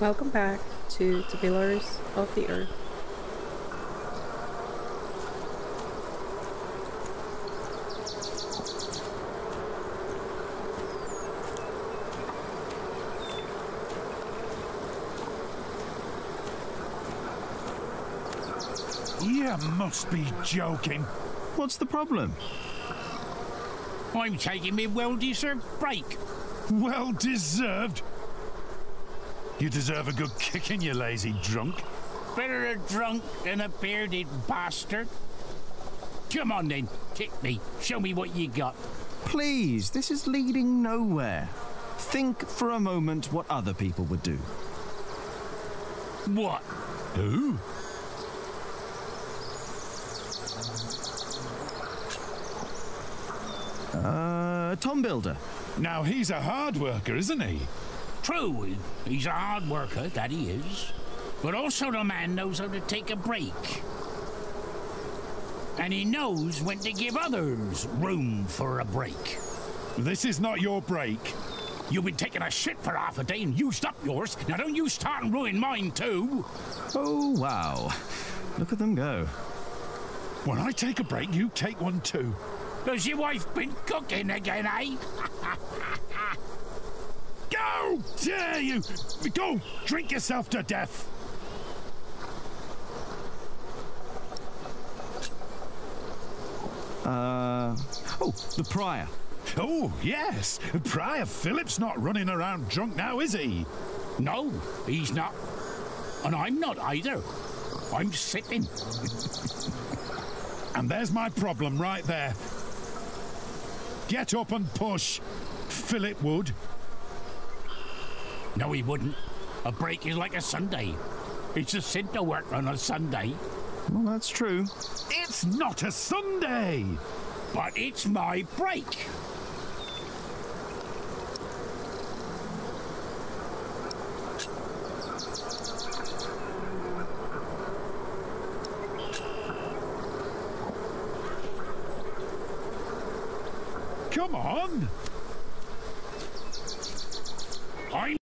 Welcome back to the Pillars of the Earth. You must be joking. What's the problem? I'm taking me well-deserved break. Well deserved. You deserve a good kicking, you lazy drunk. Better a drunk than a bearded bastard. Come on then, kick me. Show me what you got. Please, this is leading nowhere. Think for a moment what other people would do. What? Who? Tom Builder. Now he's a hard worker, isn't he? True, he's a hard worker, that he is. But also the man knows how to take a break. And he knows when to give others room for a break. This is not your break. You've been taking a shit for half a day and used up yours. Now don't you start and ruin mine too. Oh, wow. Look at them go. When I take a break, you take one too. Has your wife been cooking again, eh? How dare you! Go, drink yourself to death! Oh, the Prior. Oh, yes. Prior Philip's not running around drunk now, is he? No, he's not. And I'm not either. I'm sitting. And there's my problem right there. Get up and push. Philip would. No, he wouldn't. A break is like a Sunday. It's a sin to work on a Sunday. Well, that's true. It's not a Sunday! But it's my break. Come on! I'm...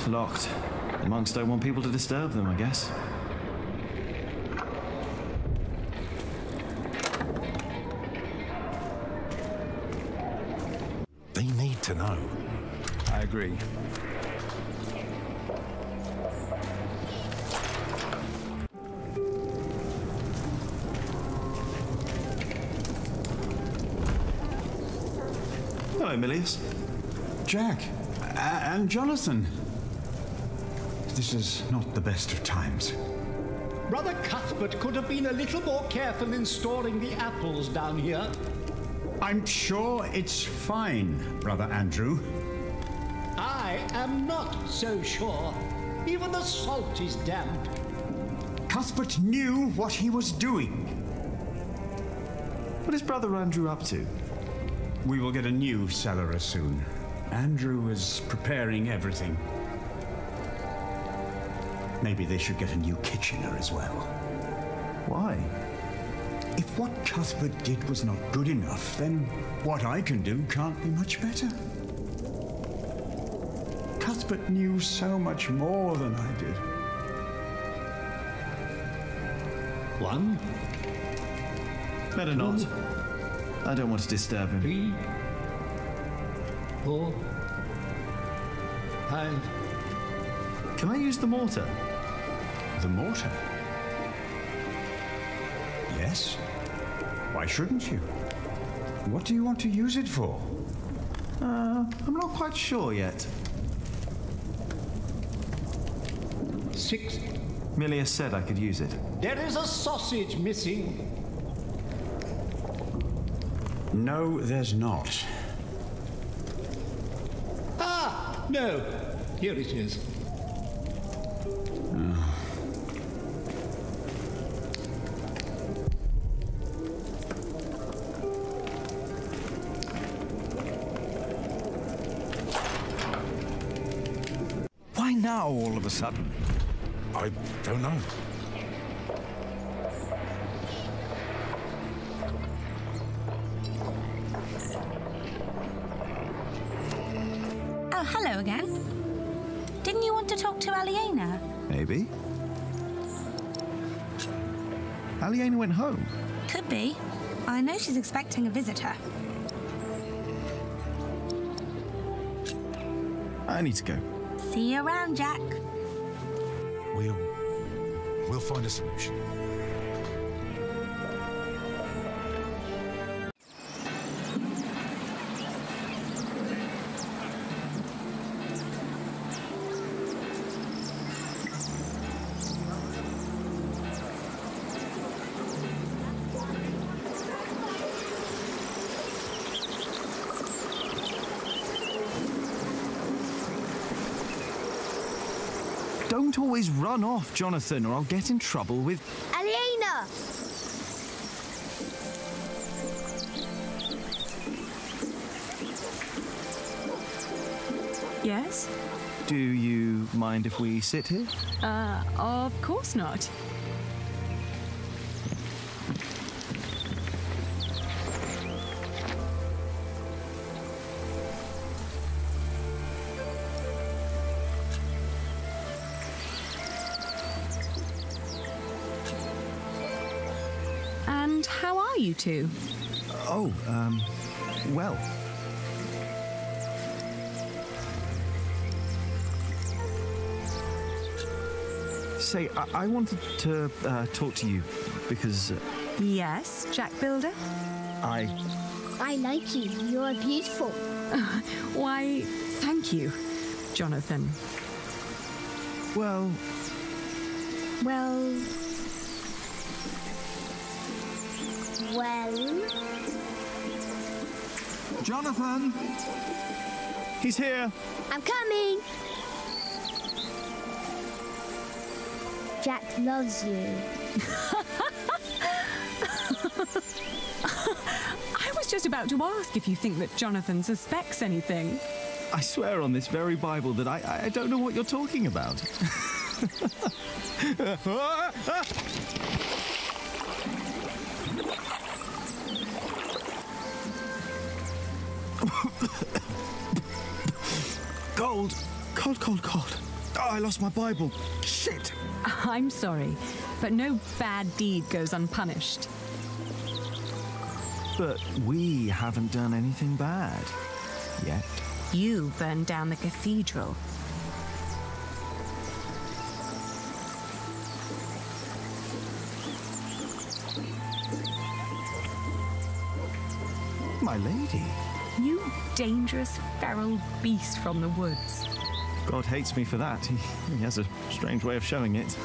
Locked. The monks don't want people to disturb them, I guess. They need to know. I agree. Hello, Milius. Jack, and Jonathan. This is not the best of times. Brother Cuthbert could have been a little more careful in storing the apples down here. I'm sure it's fine, Brother Andrew. I am not so sure. Even the salt is damp. Cuthbert knew what he was doing. What is Brother Andrew up to? We will get a new cellarer soon. Andrew is preparing everything. Maybe they should get a new kitchener as well. Why? If what Cuthbert did was not good enough, then what I can do can't be much better. Cuthbert knew so much more than I did. 1, Better not. I don't want to disturb him. 3, 4, 5. Can I use the mortar? The mortar? Yes. Why shouldn't you? What do you want to use it for? I'm not quite sure yet. 6. Milius said I could use it. There is a sausage missing. No, there's not. Ah, no. Here it is. now all of a sudden? I don't know. Oh, hello again. Didn't you want to talk to Aliena? Maybe. Aliena went home. Could be. I know she's expecting a visitor. I need to go. See you around, Jack. We'll find a solution. Don't always run off, Jonathan, or I'll get in trouble with... Aliena! Yes? Do you mind if we sit here? Of course not. And how are you two? Oh, well. Say, I wanted to talk to you because... Yes, Jack Builder? I like you. You're beautiful. Why, thank you, Jonathan. Well... Well... Well... Jonathan! He's here! I'm coming! Jack loves you. I was just about to ask if you think that Jonathan suspects anything. I swear on this very Bible that I don't know what you're talking about. Cold. Cold. Oh, I lost my Bible. Shit. I'm sorry, but no bad deed goes unpunished. But we haven't done anything bad. Yet. You burned down the cathedral. My lady. You dangerous, feral beast from the woods. God hates me for that. He has a strange way of showing it.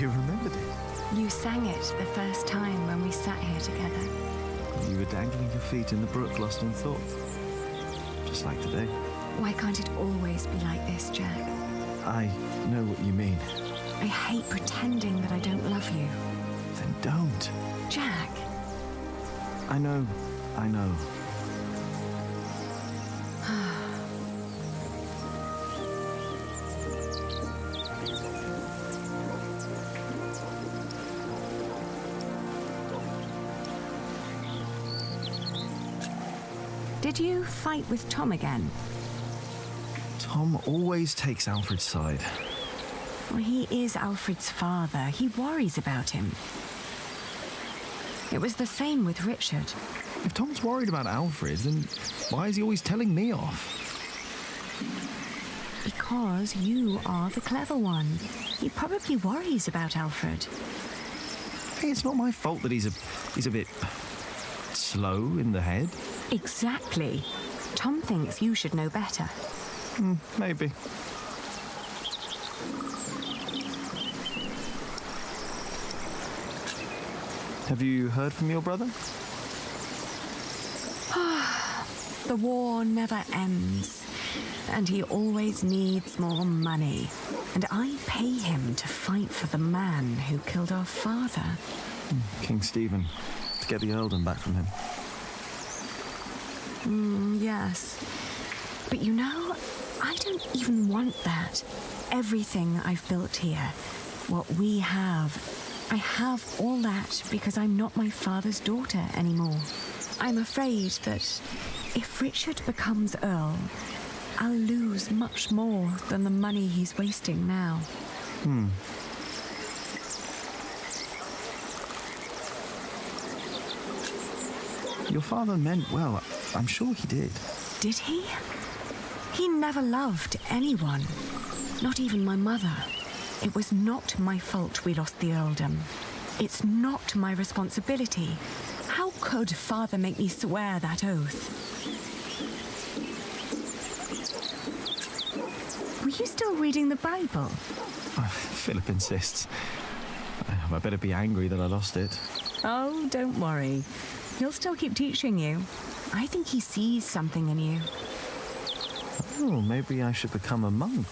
You remembered it? You sang it the first time when we sat here together. You were dangling your feet in the brook, lost in thought. Just like today. Why can't it always be like this, Jack? I know what you mean. I hate pretending that I don't love you. Then don't. Jack! I know. Did you fight with Tom again? Tom always takes Alfred's side. Well, he is Alfred's father. He worries about him. It was the same with Richard. If Tom's worried about Alfred, then why is he always telling me off? Because you are the clever one. He probably worries about Alfred. Hey, it's not my fault that he's a bit slow in the head. Exactly. Tom thinks you should know better. Maybe. Have you heard from your brother? The war never ends, and he always needs more money. And I pay him to fight for the man who killed our father. King Stephen, to get the earldom back from him. Yes. But you know, I don't even want that. Everything I've built here, what we have, I have all that because I'm not my father's daughter anymore. I'm afraid that if Richard becomes Earl, I'll lose much more than the money he's wasting now. Your father meant well. I'm sure he did. Did he? He never loved anyone, not even my mother. It was not my fault we lost the earldom. It's not my responsibility. How could Father make me swear that oath? Were you still reading the Bible? Philip insists. I better be angry that I lost it. Oh, don't worry. He'll still keep teaching you. I think he sees something in you. Oh, maybe I should become a monk.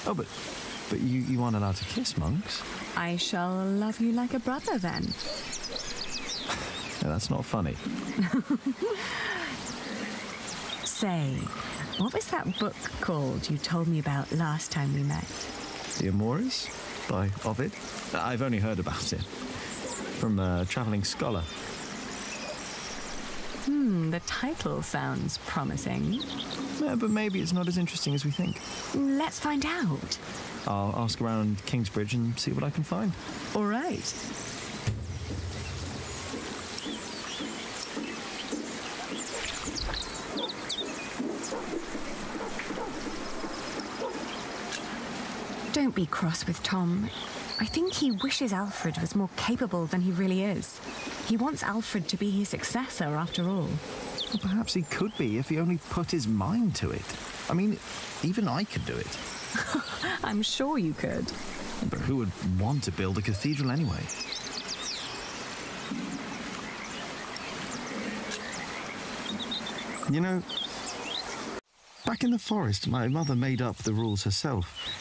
Oh, but you aren't allowed to kiss monks. I shall love you like a brother, then. No, that's not funny. Say, what was that book called you told me about last time we met? The Amores by Ovid. I've only heard about it from a travelling scholar. The title sounds promising. Yeah, but maybe it's not as interesting as we think. Let's find out. I'll ask around Kingsbridge and see what I can find. All right. Don't be cross with Tom. I think he wishes Alfred was more capable than he really is. He wants Alfred to be his successor, after all. Well, perhaps he could be if he only put his mind to it. I mean, even I could do it. I'm sure you could. But who would want to build a cathedral anyway? You know, back in the forest, my mother made up the rules herself.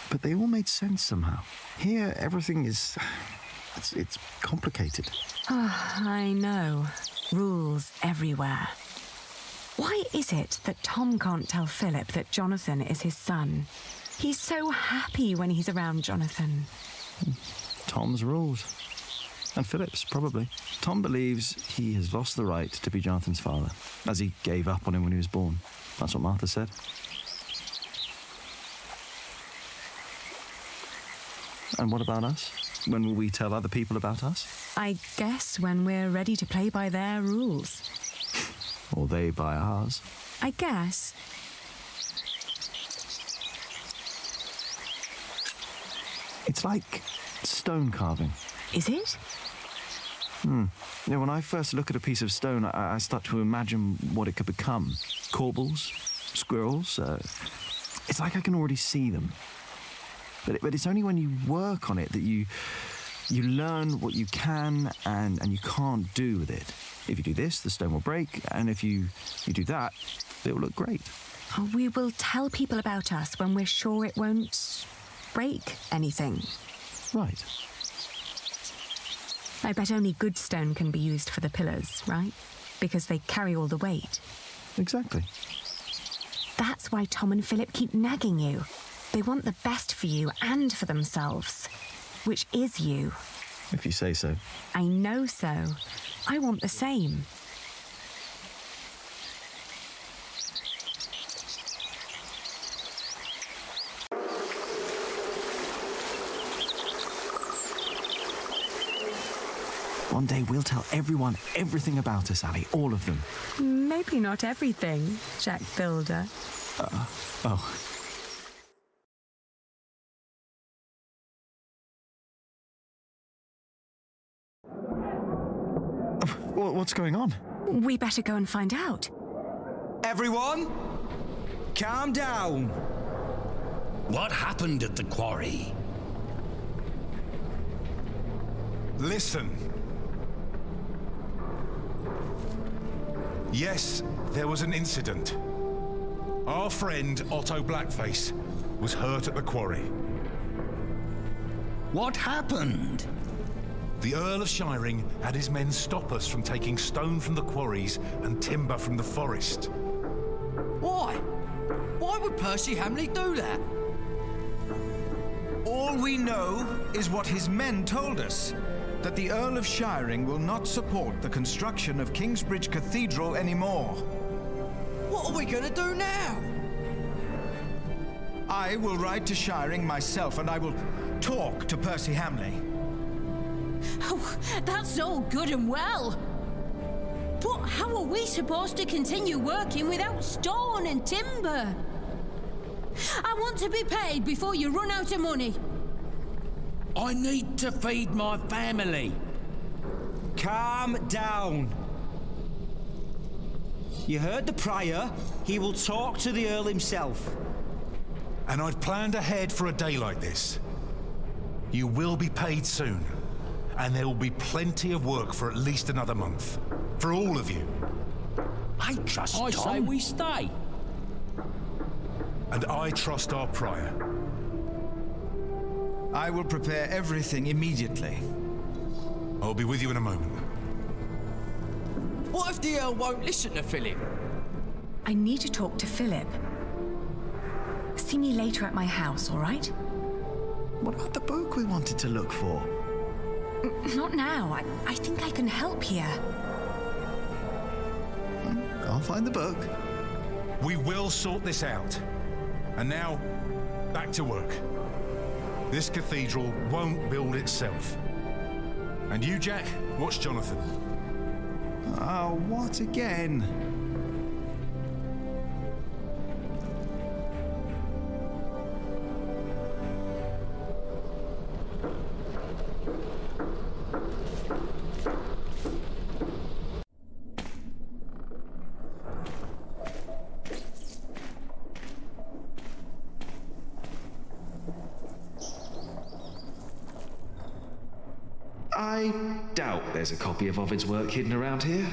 But they all made sense somehow. Here, everything is... It's complicated. I know. Rules everywhere. Why is it that Tom can't tell Philip that Jonathan is his son? He's so happy when he's around Jonathan. Tom's rules. And Philip's, probably. Tom believes he has lost the right to be Jonathan's father, as he gave up on him when he was born. That's what Martha said. And what about us? When will we tell other people about us? I guess when we're ready to play by their rules. Or they by ours. I guess. It's like stone carving. Is it? You know, when I first look at a piece of stone, I start to imagine what it could become. Corbels, squirrels. It's like I can already see them. But it's only when you work on it that you learn what you can and you can't do with it. If you do this, the stone will break, and if you do that, it will look great. Oh, we will tell people about us when we're sure it won't break anything. Right. I bet only good stone can be used for the pillars, right? Because they carry all the weight. Exactly. That's why Tom and Philip keep nagging you. They want the best for you and for themselves, which is you. If you say so. I know so. I want the same. One day we'll tell everyone everything about us, Ali. All of them. Maybe not everything, Jack Builder. Oh. What's going on? We better go and find out. Everyone, calm down. What happened at the quarry? Listen. Yes, there was an incident. Our friend, Otto Blackface, was hurt at the quarry. What happened? The Earl of Shiring had his men stop us from taking stone from the quarries and timber from the forest. Why? Why would Percy Hamley do that? All we know is what his men told us, that the Earl of Shiring will not support the construction of Kingsbridge Cathedral anymore. What are we gonna do now? I will ride to Shiring myself, and I will talk to Percy Hamley. Oh, that's all good and well. But how are we supposed to continue working without stone and timber? I want to be paid before you run out of money. I need to feed my family. Calm down. You heard the Prior. He will talk to the Earl himself. And I'd planned ahead for a day like this. You will be paid soon. And there will be plenty of work for at least another month. For all of you. I trust Tom. I say we stay. And I trust our Prior. I will prepare everything immediately. I'll be with you in a moment. What if the Earl won't listen to Philip? I need to talk to Philip. See me later at my house, all right? What about the book we wanted to look for? Not now. I think I can help here. I'll find the book. We will sort this out. And now, back to work. This cathedral won't build itself. And you, Jack, watch Jonathan. Oh, what again? I doubt there's a copy of Ovid's work hidden around here.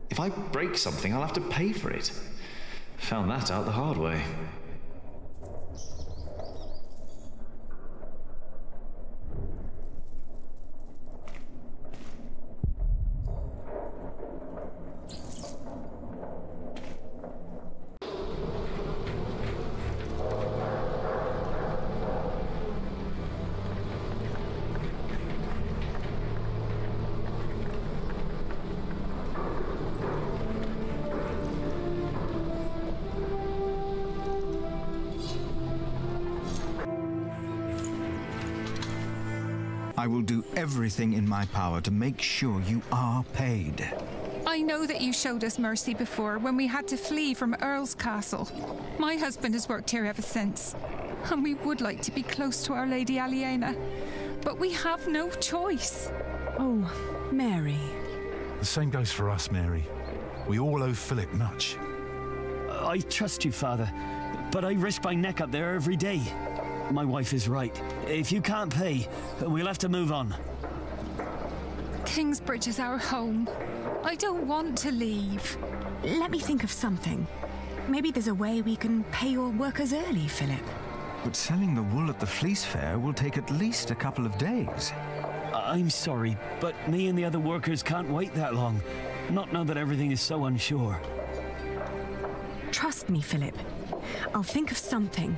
If I break something, I'll have to pay for it. Found that out the hard way. I will do everything in my power to make sure you are paid. I know that you showed us mercy before when we had to flee from Earl's Castle. My husband has worked here ever since, and we would like to be close to Our Lady Aliena, but we have no choice. Oh, Mary. The same goes for us, Mary. We all owe Philip much. I trust you, Father, but I risk my neck up there every day. My wife is right. If you can't pay, we'll have to move on. Kingsbridge is our home. I don't want to leave. Let me think of something. Maybe there's a way we can pay your workers early, Philip. But selling the wool at the fleece fair will take at least a couple of days. I'm sorry, but me and the other workers can't wait that long. Not now that everything is so unsure. Trust me, Philip. I'll think of something.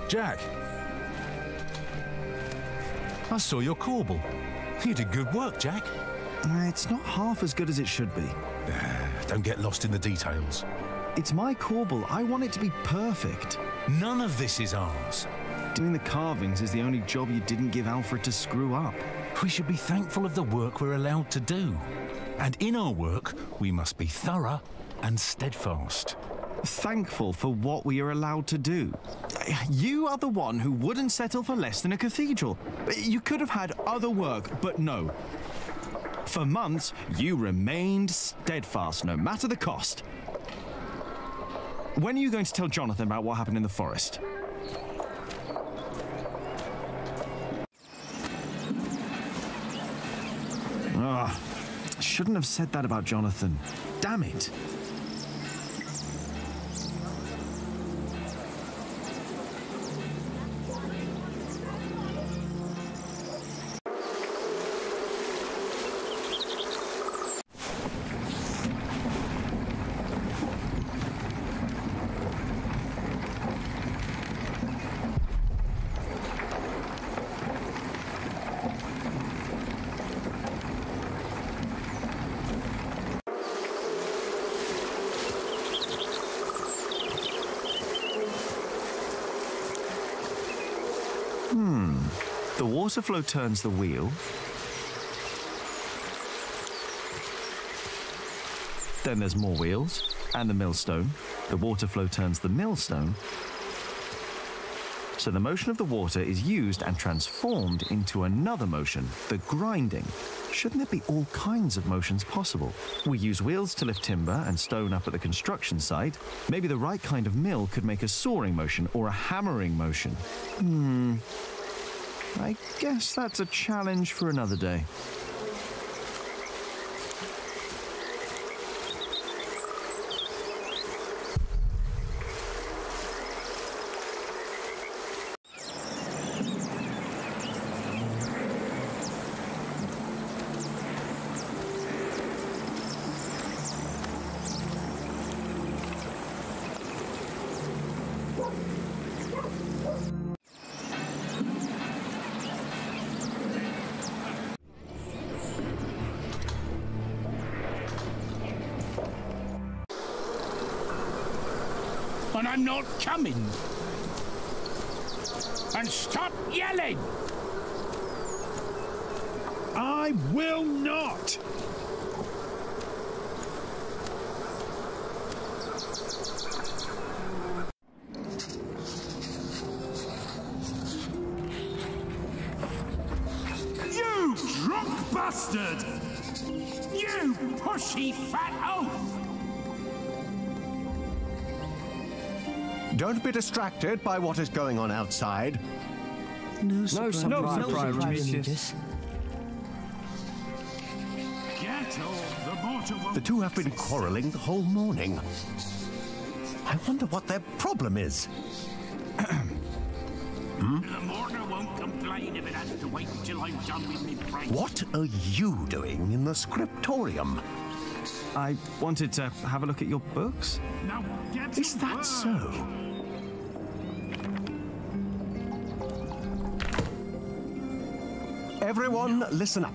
Jack, I saw your corbel. You did good work, Jack. It's not half as good as it should be. Don't get lost in the details. It's my corbel. I want it to be perfect. None of this is ours. Doing the carvings is the only job you didn't give Alfred to screw up. We should be thankful of the work we're allowed to do. And in our work, we must be thorough and steadfast. Thankful for what we are allowed to do. You are the one who wouldn't settle for less than a cathedral. You could have had other work, but no. For months, you remained steadfast, no matter the cost. When are you going to tell Jonathan about what happened in the forest? Ugh. Shouldn't have said that about Jonathan. Damn it. The water flow turns the wheel. Then there's more wheels and the millstone. The water flow turns the millstone. So the motion of the water is used and transformed into another motion, the grinding. Shouldn't there be all kinds of motions possible? We use wheels to lift timber and stone up at the construction site. Maybe the right kind of mill could make a sawing motion or a hammering motion. I guess that's a challenge for another day. And I'm not coming. And stop yelling! I will not! You drunk bastard! You pushy fat oaf! Don't be distracted by what is going on outside. No surprise, Regis. The two have been quarrelling the whole morning. I wonder what their problem is. The mourner won't complain if it has to wait until I'm done with me brain. What are you doing in the scriptorium? I wanted to have a look at your books. Now get Is that so? Everyone, listen up.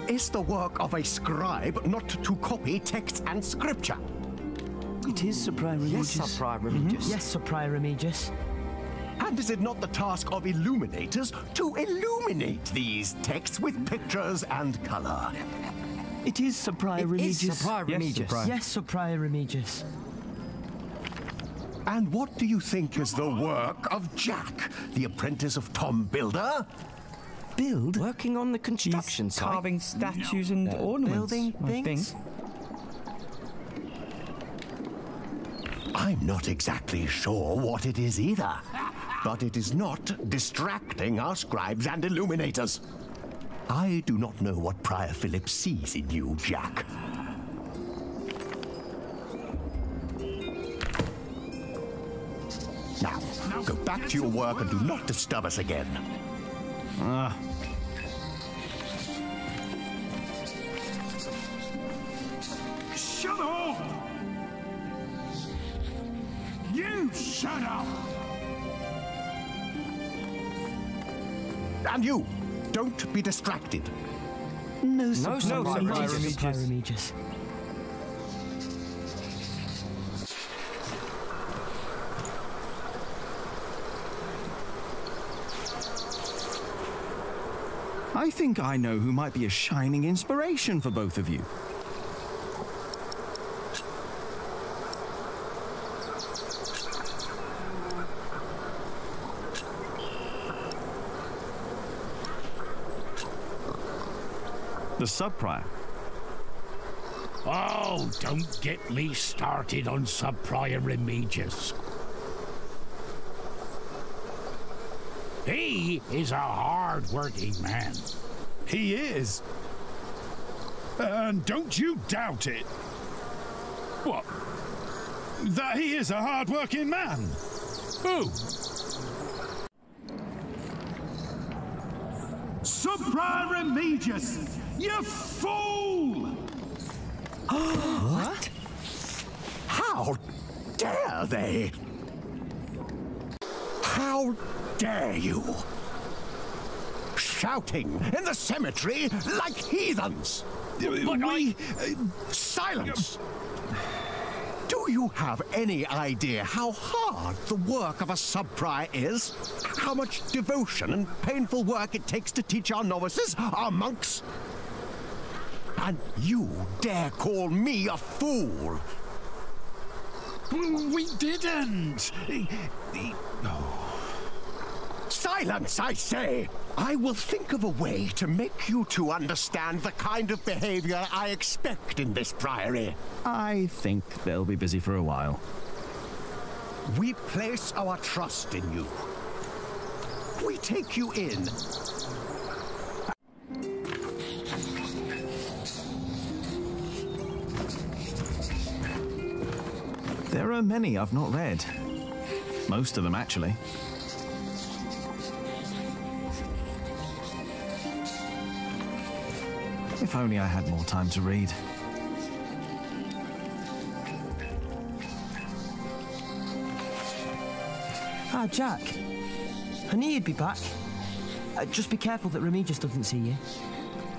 It's the work of a scribe not to copy text and scripture. It is, Sir Prior Remigius. Yes, Sir Prior Remigius. Yes, Sir Prior Remigius. And is it not the task of illuminators to illuminate these texts with pictures and colour? It is, Sir Prior Remigius. Yes, Sir Prior Remigius. Yes, Sir Prior Remigius. And what do you think is the work of Jack, the apprentice of Tom Builder? Build? Working on the construction site. Carving statues and ornaments. Building things. I'm not exactly sure what it is either. But it is not distracting our scribes and illuminators. I do not know what Prior Philip sees in you, Jack. Now, go back to your work and do not disturb us again. Shut up! You shut up! And you, don't be distracted. No, Sir Prior Remigius. I think I know who might be a shining inspiration for both of you. The sub-prior. Oh, don't get me started on Sub-Prior Remigius. He is a hard-working man. He is. And don't you doubt it. What? That he is a hard-working man. Who? Sub-Prior Remigius! You fool! What? How dare they? How dare you? Shouting in the cemetery like heathens! Silence! Do you have any idea how hard the work of a sub-prior is? How much devotion and painful work it takes to teach our novices, our monks? And you dare call me a fool? We didn't! Silence, I say! I will think of a way to make you two understand the kind of behavior I expect in this priory. I think they'll be busy for a while. We place our trust in you. We take you in. There are many I've not read. Most of them, actually. If only I had more time to read. Ah, Jack. I knew you'd be back. Just be careful that Remigius doesn't see you.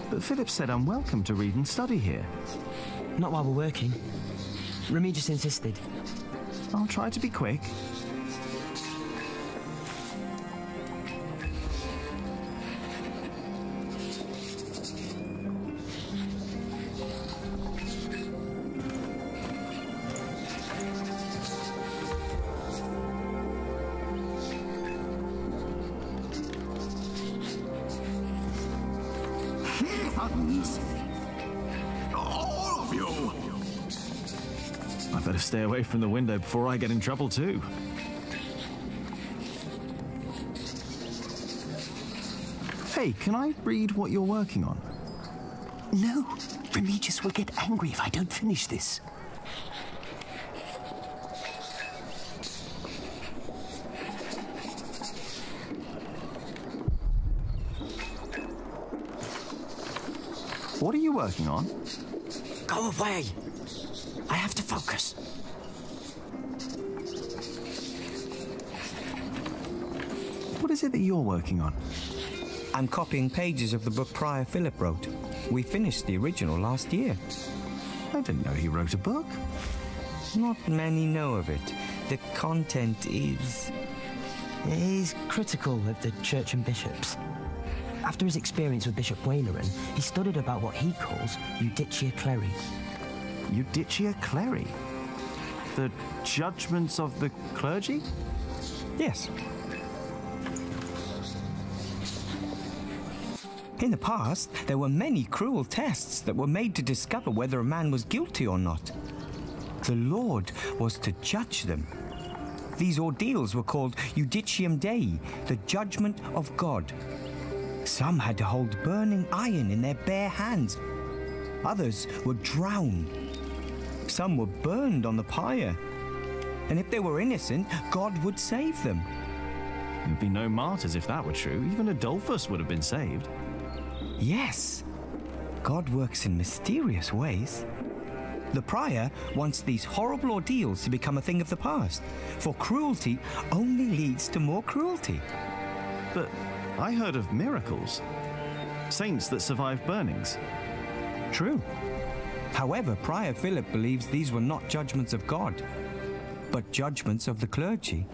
But Philip said I'm welcome to read and study here. Not while we're working. Remigius insisted. I'll try to be quick. All of you! I better stay away from the window before I get in trouble too. Hey, can I read what you're working on? No, Remigius will get angry if I don't finish this. What are you working on? Go away! I have to focus. What is it that you're working on? I'm copying pages of the book Prior Philip wrote. We finished the original last year. I didn't know he wrote a book. Not many know of it. The content is critical of the church and bishops. After his experience with Bishop Waynerin, he studied about what he calls Judicia Cleri. Judicia Cleri? The judgments of the clergy? Yes. In the past, there were many cruel tests that were made to discover whether a man was guilty or not. The Lord was to judge them. These ordeals were called Judicium Dei, the judgment of God. Some had to hold burning iron in their bare hands. Others were drowned. Some were burned on the pyre. And if they were innocent, God would save them. There'd be no martyrs if that were true. Even Adolphus would have been saved. Yes. God works in mysterious ways. The prior wants these horrible ordeals to become a thing of the past, for cruelty only leads to more cruelty. But I heard of miracles. Saints that survived burnings. True. However, Prior Philip believes these were not judgments of God, but judgments of the clergy.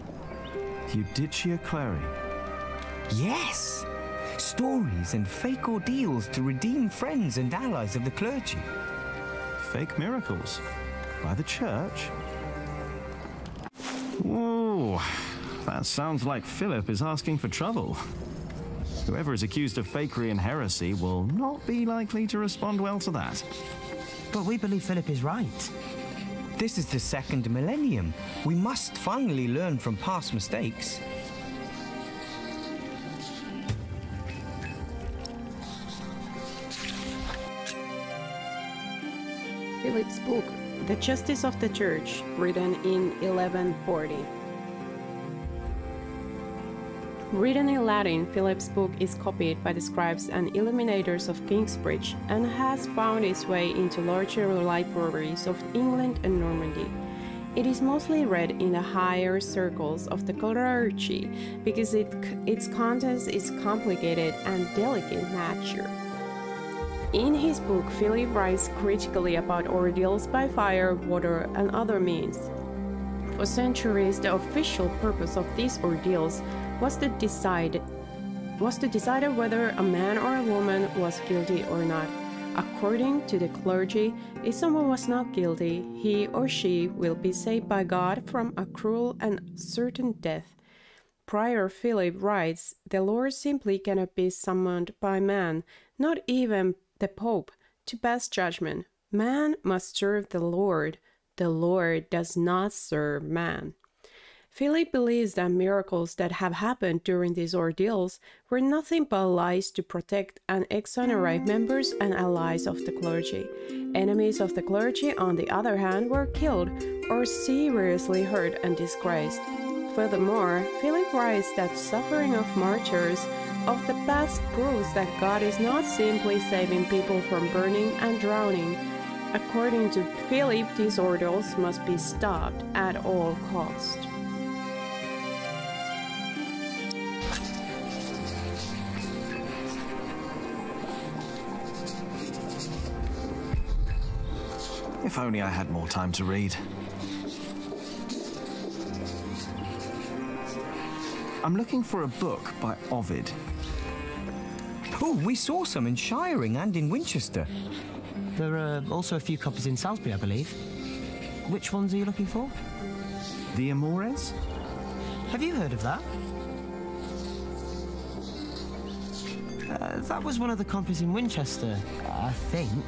Judicia Cleri. Yes! Stories and fake ordeals to redeem friends and allies of the clergy. Fake miracles? By the church? Ooh, that sounds like Philip is asking for trouble. Whoever is accused of fakery and heresy will not be likely to respond well to that. But we believe Philip is right. This is the second millennium. We must finally learn from past mistakes. Philip's book, The Justice of the Church, written in 1140. Written in Latin, Philip's book is copied by the scribes and illuminators of Kingsbridge and has found its way into larger libraries of England and Normandy. It is mostly read in the higher circles of the clergy because its contents is complicated and delicate nature. In his book, Philip writes critically about ordeals by fire, water, and other means. For centuries, the official purpose of these ordeals was to decide whether a man or a woman was guilty or not. According to the clergy, if someone was not guilty, he or she will be saved by God from a cruel and certain death. Prior Philip writes, the Lord simply cannot be summoned by man, not even the Pope, to pass judgment. Man must serve the Lord. The Lord does not serve man. Philip believes that miracles that have happened during these ordeals were nothing but lies to protect and exonerate members and allies of the clergy. Enemies of the clergy, on the other hand, were killed or seriously hurt and disgraced. Furthermore, Philip writes that suffering of martyrs of the past proves that God is not simply saving people from burning and drowning. According to Philip, these ordeals must be stopped at all cost. If only I had more time to read. I'm looking for a book by Ovid. Oh, we saw some in Shiring and in Winchester. There are also a few copies in Salisbury, I believe. Which ones are you looking for? The Amores? Have you heard of that? That was one of the copies in Winchester, I think.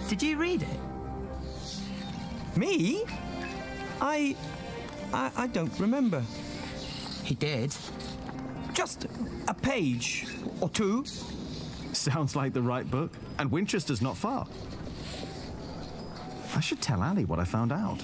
Did you read it? Me? I don't remember. He did. Just a page or two. Sounds like the right book, and Winchester's not far. I should tell Ali what I found out.